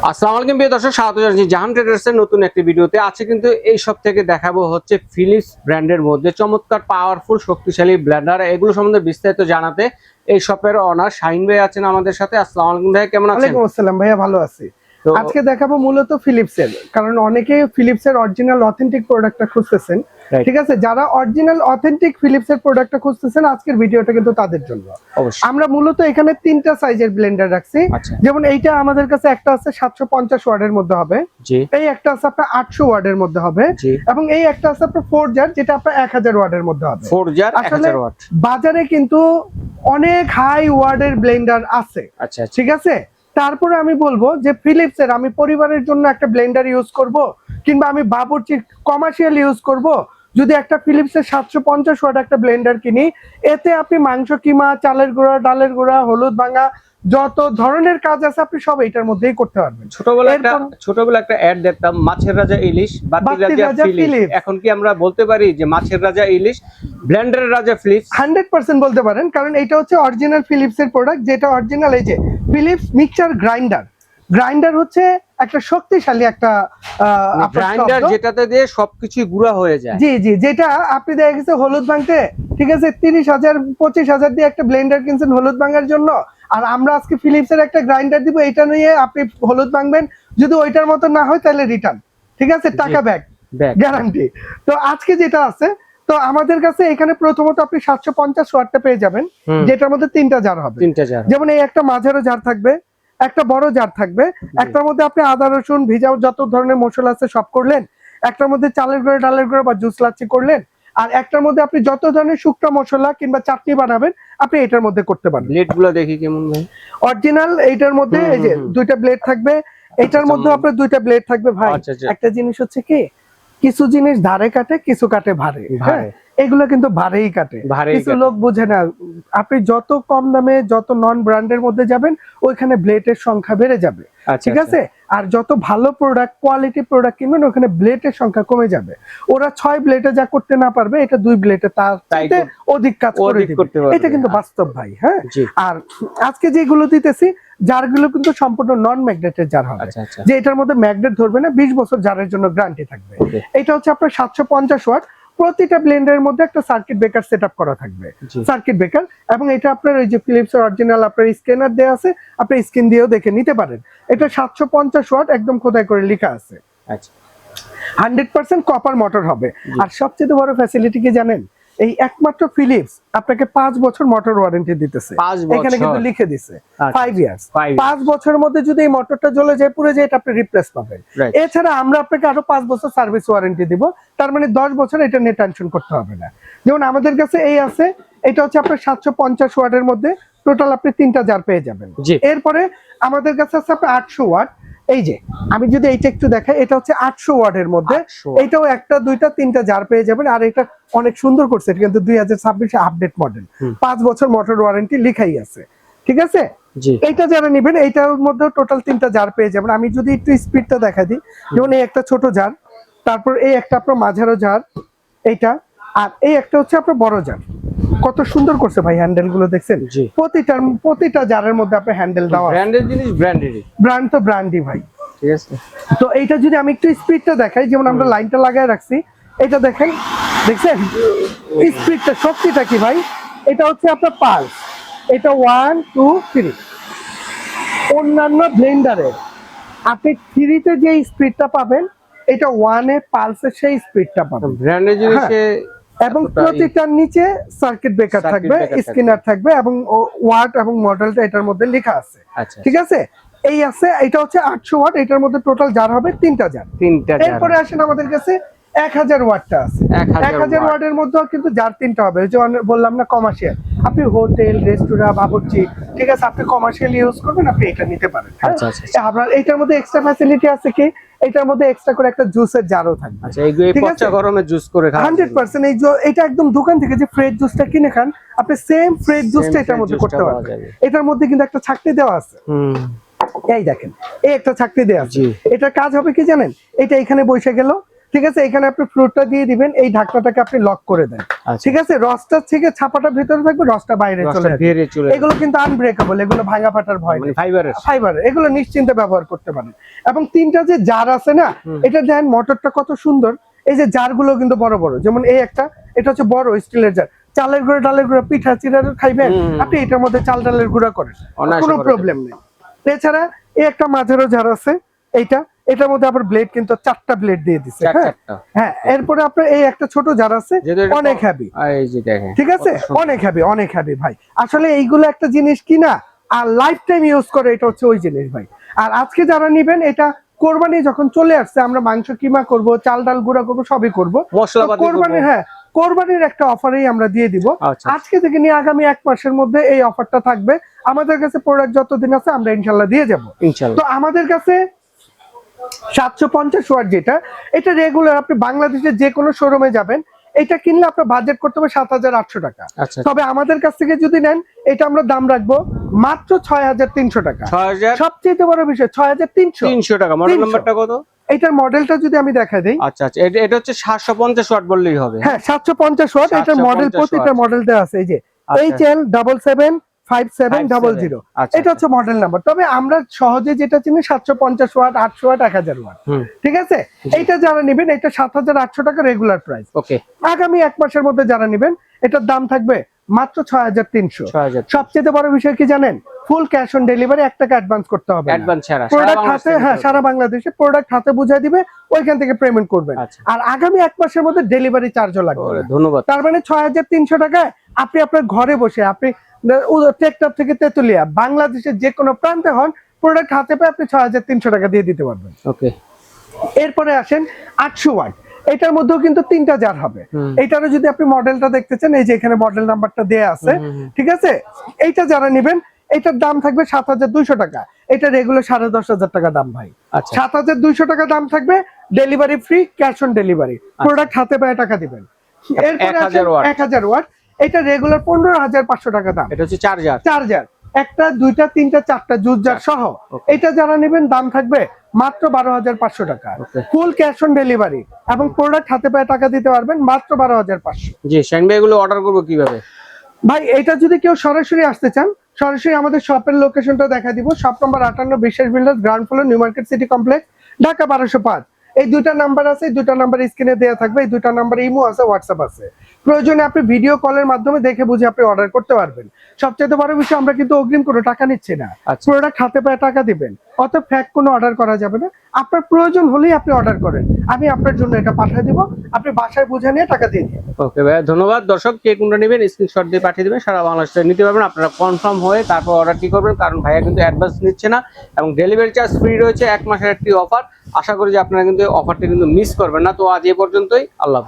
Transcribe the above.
আসসালামু আলাইকুম প্রিয় দর্শক, স্বাগত জানাচ্ছি জাহান ট্রেডার্সের নতুন একটি ভিডিওতে। আছে কিন্তু এই সব থেকে দেখাবো হচ্ছে ফিলিপস ব্র্যান্ডের মধ্যে চমৎকার পাওয়ারফুল শক্তিশালী ব্লেন্ডার, এগুলো সম্বন্ধে বিস্তারিত জানাতে এই শপের ওনার শাহিন ভাই আছেন আমাদের সাথে। আসসালামু আলাইকুম ভাই, কেমন আছেন? ওয়ালাইকুম আসসালাম ভাইয়া, ভালো আছি। আজকে দেখাবো মূলত ফিলিপসের, কারণ অনেকে ফিলিপসের অরিজিনাল অথেন্টিক প্রোডাক্টটা খুঁজতেছেন। ঠিক আছে, যারা অরিজিনাল অথেন্টিক ফিলিপসের প্রোডাক্টটা খুঁজতেছেন আজকের ভিডিওটা কিন্তু তাদের জন্য। আমরা মূলত এখানে তিনটা সাইজের ব্লেন্ডার রাখছি। যেমন এইটা আমাদের কাছে একটা আছে 750 ওয়াটের মধ্যে হবে, এই একটা আছে আপনার 800 ওয়াটের মধ্যে হবে, এবং এই একটা আছে আপনার 4 জার, যেটা আপনার 1000 ওয়াটের মধ্যে হবে। 4 জার 1000 ওয়াট। বাজারে কিন্তু অনেক হাই ওয়াটের ব্লেন্ডার আছে। আচ্ছা, ঠিক আছে। তারপরে আমি বলবো যে ফিলিপসের আমি পরিবারের জন্য একটা ব্লেন্ডার ইউজ করব, কিংবা আমি বাবুর্চি কমার্শিয়াল ইউজ করব, যদি একটা ফিলিপসের 750 ওয়াট একটা ব্লেন্ডার কিনি, এতে আপনি মাংস কিমা, চালের গুঁড়া, ডালের গুঁড়া, হলুদ ভাঙা, যত ধরনের কাজ আছে আপনি সব এটার মধ্যেই করতে পারবেন। ছোটবেলা একটা অ্যাড দেখতাম, মাছের রাজা ইলিশ, বাতির রাজা ফিলিপস। এখন কি আমরা বলতে পারি যে মাছের রাজা ইলিশ, ব্লেন্ডারের রাজা ফিলিপস? 100% বলতে পারেন, কারণ এটা হচ্ছে অরিজিনাল ফিলিপসের প্রোডাক্ট, যেটা অরিজিনাল এই যে ফিলিপস মিক্সচার গ্রাইন্ডার। গ্রাইন্ডার হচ্ছে একটা শক্তিশালী একটা গ্রাইন্ডার, যেটাতে দিয়ে সবকিছু গুঁড়া হয়ে যায়। জি জি, যেটা আপনি দেখা গেছে হলুদ ভাঙতে, ঠিক আছে, 30,000 25,000 দিয়ে একটা ব্লেন্ডার কিনছেন হলুদ ভাঙার জন্য, আর আমরা আজকে ফিলিপসের একটা গ্রাইন্ডার দিব, এটা নিয়ে আপনি হলুদ ভাঙবেন, যদি ওইটার মতো না হয় তাহলে রিটার্ন, ঠিক আছে, টাকা ব্যাক গ্যারান্টি। তো আজকে যেটা আছে, তো আমাদের কাছে এখানে প্রথমত আপনি 750 ওয়াটটা পেয়ে যাবেন, যেটার মধ্যে তিনটা জার হবে। যেমন এই একটা মাঝারো জার থাকবে, একটা বড় জার থাকবে, একটার মধ্যে আপনি আদা রসুন ভিজা যত ধরনের মশলা আছে সব করলেন, একটার মধ্যে চালের গুঁড়া, ডালের গুঁড়া বা জুস লাচ্ছি করলেন, আর একটার মধ্যে আপনি যত ধরনের শুকনো মশলা কিংবা চাটনি বানাবেন আপনি এটার মধ্যে করতে পারেন। ব্লেডগুলো দেখি কেমন ভাই। অরিজিনাল এইটার মধ্যে এই যে দুইটা ব্লেড থাকবে, এটার মধ্যে আপনার দুইটা ব্লেড থাকবে ভাই। একটা জিনিস হচ্ছে কি, কিছু জিনিস ধারে কাটে, কিছু কাটে ভারে। এগুলো কিন্তু ভারেই কাটে, কিছু লোক বুঝে না। আপনি যত কম দামে, যত নন ব্র্যান্ডের মধ্যে যাবেন, ওইখানে ব্লেডের সংখ্যা বেড়ে যাবে, ঠিক আছে। আর যত ভালো প্রোডাক্ট, কোয়ালিটি প্রোডাক্ট কিনবেন, ওখানে ব্লেডের সংখ্যা কমে যাবে। ওরা 6 ব্লেডে যা করতে না পারবে, এটা 2 ব্লেডে তার অধিক কাজ করে দিবে। এটা কিন্তু বাস্তব ভাই। হ্যাঁ, আর আজকে যেগুলো দিতেছি জারগুলো কিন্তু সম্পূর্ণ নন ম্যাগনেটের জার হবে, যে এটার মধ্যে ম্যাগনেট ধরবে না, 20 বছর জারের জন্য গ্যারান্টি থাকবে। এটা হচ্ছে আপনার 750 ওয়াট। প্রতিটা ব্লেন্ডারের মধ্যে একটা সার্কিট ব্রেকার সেটআপ করা থাকবে, সার্কিট ব্রেকার। এবং এটা আপনার ওই যে ফিলিপস এর অরিজিনাল আপনার স্ক্যানার দেয়া আছে, আপনি স্ক্রিন দিয়েও দেখে নিতে পারেন। এটা 750 ওয়াট, একদম খোদাই করে লেখা আছে। আচ্ছা, 100% কপার মোটর হবে। আর সবচেয়ে বড় ফ্যাসিলিটি কি জানেন, এই একমাত্র ফিলিপস আপনাকে 5 বছর মোটর ওয়ারেন্টি দিতেছে। এখানে কিন্তু লিখে দিছে 5 ইয়ার্স। 5 বছরের মধ্যে যদি এই মোটরটা জ্বলে যায়, পুরো যায়, এটা আপনি রিপ্লেস পাবেন। এছাড়া আমরা আপনাকে আরো 5 বছর সার্ভিস ওয়ারেন্টি দিব, তার মানে 10 বছর এটা নিয়ে টেনশন করতে হবে না। যেমন আমাদের কাছে এই আছে, এটা হচ্ছে আপনার 750 ওয়াটের মধ্যে টোটাল আপনি 3টা জার পেয়ে যাবেন। এরপরে আমাদের কাছে আছে আপনার 800 ওয়াট। এই যে আমি যদি এইটা একটু দেখাই, এটা হচ্ছে 800 ওয়াটের মধ্যে, এটাও একটা, দুইটা, তিনটা জার পেয়ে যাবেন। আর এটা অনেক সুন্দর করছে, এটা কিন্তু 2026 আপডেট মডেল, 5 বছর মোটর ওয়ারেন্টি লেখাই আছে, ঠিক আছে। এইটা যারা নেবেন, এইটার মধ্যে টোটাল 3টা জার পেয়ে যাবেন। আমি যদি একটু স্পিডটা দেখা দিই, যেমন এই একটা ছোট জার, তারপর এই একটা আপনার মাঝারো জার, এইটা, আর এই একটা হচ্ছে আপনার বড় জার। কত সুন্দর করছে ভাই হ্যান্ডেল গুলো, দেখছেন? প্রতিটা জারের মধ্যে আপনার হ্যান্ডেল দেওয়া, ব্র্যান্ডের জিনিস, ব্র্যান্ড তো ব্র্যান্ডই ভাই, ঠিক আছে। তো এইটা যদি আমি একটু স্পিডটা দেখাই, যেমন আমরা লাইনটা লাগায় রাখছি, এটা দেখেন, দেখছেন স্পিডটা, শক্তিটা কি ভাই? এটা হচ্ছে আপনার পালস, এটা 1 2 3। অন্যান্য ব্লেন্ডারে আপনি 3-তে যে স্পিডটা পাবেন, এটা 1-এ পালসের সেই স্পিডটা পাবেন ব্র্যান্ডের জিনিসে। এবং প্রতিটার নিচে সার্কিট ব্রেকার থাকবে, স্ক্যানার থাকবে, এবং ওয়াট এবং মডেলটা এটার মধ্যে লেখা আছে, ঠিক আছে। এই আছে, এটা হচ্ছে 800 ওয়াট, এটার মধ্যে টোটাল জার হবে 3টা জার। এরপরে আসেন আমাদের কাছে 1000 ওয়াটটা আছে। 1000 ওয়াটের মধ্যে কিন্তু জার 3টা হবে। যে বললাম না কমার্শিয়াল, আপনি হোটেল, রেস্টুরেন্ট, বাবুর্চি, ঠিক আছে, আপনি কমার্শিয়াল ইউজ করবেন, আপনি এটা নিতে পারেন। আপনার এটার মধ্যে এক্সট্রা ফ্যাসিলিটি আছে কি, এটার মধ্যে এক্সট্রা করে একটা জুসের জারও থাকবে। আচ্ছা, এই পচা গরমে জুস করে খান 100%। এই এটা একদম দোকান থেকে যে ফ্রেশ জুসটা কিনে খান, আপনি সেম ফ্রেশ জুসটা এটার মধ্যে করতে পারবেন। এটার মধ্যে কিন্তু একটা ছাকনি দেওয়া আছে, এই দেখেন, এই একটা ছাকনি দেওয়া আছে। এটার কাজ হবে কি জানেন, এটা এখানে বসে গেল, ঠিক আছে, এখানে আপনি ফ্রুটটা দিয়ে দিবেন, এই ঢাকনাটাকে আপনি লক করে দেন। ঠিক আছে, রসটা থেকে ছাপাটা ভিতরে থাকবে, রসটা বাইরে চলে যাবে। এগুলো কিন্তু আনব্রেকেবল, এগুলো ভাঙা ফাটার ভয় নেই, ফাইবার, এগুলো নিশ্চিন্তে ব্যবহার করতে পারেন। এবং তিনটা যে জার আছে না, এটা দেন মোটরটা কত সুন্দর। এই যে জারগুলো কিন্তু বড় বড়, যেমন এই একটা, এটা হচ্ছে বড় স্টিলের জার, চালের গুঁড়া ডালের গুঁড়া পিঠা চিড়া খাইবেন আপনি, এটার মধ্যে চাল ডালের গুঁড়া করেন, কোনো প্রবলেম নেই। এছাড়া এই একটা মাঝেরও জার আছে, এইটা, এটার মধ্যে আবার ব্লেড কিন্তু 4টা ব্লেড দিয়ে দিছে। হ্যাঁ, এরপরে আপনার এই একটা ছোট জার আছে, অনেক হেভি, ঠিক আছে, অনেক হেভি, অনেক হেভি ভাই। আসলে এইগুলো একটা জিনিস কিনা আর লাইফ টাইম ইউজ করে, এটা হচ্ছে ওই জিনিস ভাই। আর আজকে যারা নিবেন, এটা কোরবানি যখন চলে আসছে, আমরা মাংস কিমা করব, চাল ডাল গুঁড়া করবো, সবই করবো কোরবানি। হ্যাঁ, কোরবানির একটা অফারেই আমরা দিয়ে দিব। আজকে থেকে নিয়ে আগামী 1 মাসের মধ্যে এই অফারটা থাকবে আমাদের কাছে। প্রোডাক্ট যতদিন আছে আমরা ইনশাল্লাহ দিয়ে যাবো। তো আমাদের কাছে 750 ওয়াট যেটা, এটা রেগুলার আপনি বাংলাদেশের যে কোনো শোরুমে যাবেন, এটা কিনলে আপনার বাজেট করতে হবে 7800 টাকা। তবে আমাদের কাছ থেকে যদি নেন, এটা আমরা দাম রাখবো মাত্র 6300 টাকা। সবচেয়ে বড় বিষয় 6300 টাকা। মডেল নাম্বারটা কত? এটার মডেলটা যদি আমি দেখা দেই, আচ্ছা আচ্ছা, এটা হচ্ছে 750 ওয়াট বললেই হবে। হ্যাঁ, 750 ওয়াট। এটার মডেল, প্রতিটা মডেল দেওয়া আছে, এই যে HL775700, এটা হচ্ছে মডেল নাম্বার। তবে আমরা সহজে যেটা চিনি 750 ওয়াট, 800 ওয়াট, 1000 ওয়াট। ঠিক আছে, এইটা যারা নেবেন, এটা 7800 টাকা রেগুলার প্রাইস। ওকে, আগামী 1 মাসের মধ্যে যারা নেবেন, এটার দাম থাকবে মাত্র 6300। সবচেয়ে বড় বিষয় কি জানেন? ফুল ক্যাশ অন ডেলিভারি, 1 টাকা অ্যাডভান্স করতে হবে, অ্যাডভান্স ছাড়া। প্রোডাক্ট হাতে, হ্যাঁ, সারা বাংলাদেশে প্রোডাক্ট হাতে বুঝিয়ে দিবে, ওইখান থেকে পেমেন্ট করবেন। আর আগামী 1 মাসের মধ্যে ডেলিভারি চার্জও লাগবে। ধন্যবাদ। তার মানে 6300 টাকায় আপনি আপনার ঘরে বসে, আপনি টেকটপ থেকে তেতুলিয়া, বাংলাদেশের যে কোনো প্রান্তে হন, প্রোডাক্ট হাতে পেয়ে আপনি 6300 টাকা দিয়ে দিতে পারবেন। ওকে, এরপরে আসেন 800 ওয়াট। এটার মধ্যেও কিন্তু 3টা জার হবে। এটারও যদি আপনি মডেলটা দেখতে চান, এই যে এখানে মডেল নাম্বারটা দেয়া আছে। ঠিক আছে, এইটা যারা নেবেন, এটার দাম থাকবে 7200 টাকা। এটা রেগুলার 10500 টাকা দাম ভাই। 7200 টাকা দাম থাকবে, delivery free, cash on delivery, product হাতে পেয়ে টাকা দিবেন। এরপরে 1000 ওয়াট, এটা রেগুলার 15500 টাকা দাম। এটা হচ্ছে চার্জার, একটা, দুইটা, তিনটা, চারটা জুস জার সহ। এটা যারা নেবেন, দাম থাকবে মাত্র 12500 টাকা, ফুল ক্যাশ অন ডেলিভারি, এবং প্রোডাক্ট হাতে পেয়ে টাকা দিতে পারবেন মাত্র 12500। জি, শাহিন ভাই, এগুলো অর্ডার করব কিভাবে? ভাই, এটা যদি কেউ সরাসরি আসতে চান, সরাসরি আমাদের শপের লোকেশনটা দেখা দিব। শপ নম্বর 58, বিশ্বাস builders, ground floor, new market city complex, Dhaka 1205। এই 2টা নাম্বার আছে, 2টা নাম্বার স্ক্রিনে দেওয়া থাকবে। এই 2টা নাম্বার ইমো আছে, হোয়াটসঅ্যাপ আছে। প্রয়োজনে আপনি ভিডিও কলের মাধ্যমে দেখে বুঝে আপনি অর্ডার করতে পারবেন। সবচেয়ে বড় বিষয়, আমরা কিন্তু অগ্রিম কোনো টাকা নিচ্ছি না, প্রোডাক্ট হাতে পেয়ে টাকা দিবেন। অত ফ্যাক কোনো অর্ডার করা যাবে না। আপনার প্রয়োজন হলেই আপনি অর্ডার করেন, আমি আপনার জন্য এটা পাঠিয়ে দিব, আপনি বাসায় বুঝে নিয়ে টাকা দিয়ে দিন। ওকে ভাই, ধন্যবাদ। দর্শক, কে কোনটা নেবেন স্ক্রিনশট দিয়ে পাঠিয়ে দিবেন, সারা বাংলাদেশে নিতে পারবেন। আপনারা কনফার্ম হয়ে তারপর অর্ডারটি করবেন, কারণ ভাইয়া কিন্তু অ্যাডভান্স নিচ্ছে না, এবং ডেলিভারি চার্জ ফ্রি রয়েছে। 1 মাসের একটি অফার। আশা করি যে আপনারা কিন্তু অফারটি কিন্তু মিস করবেন না। তো আজ এ পর্যন্তই, আল্লাহ।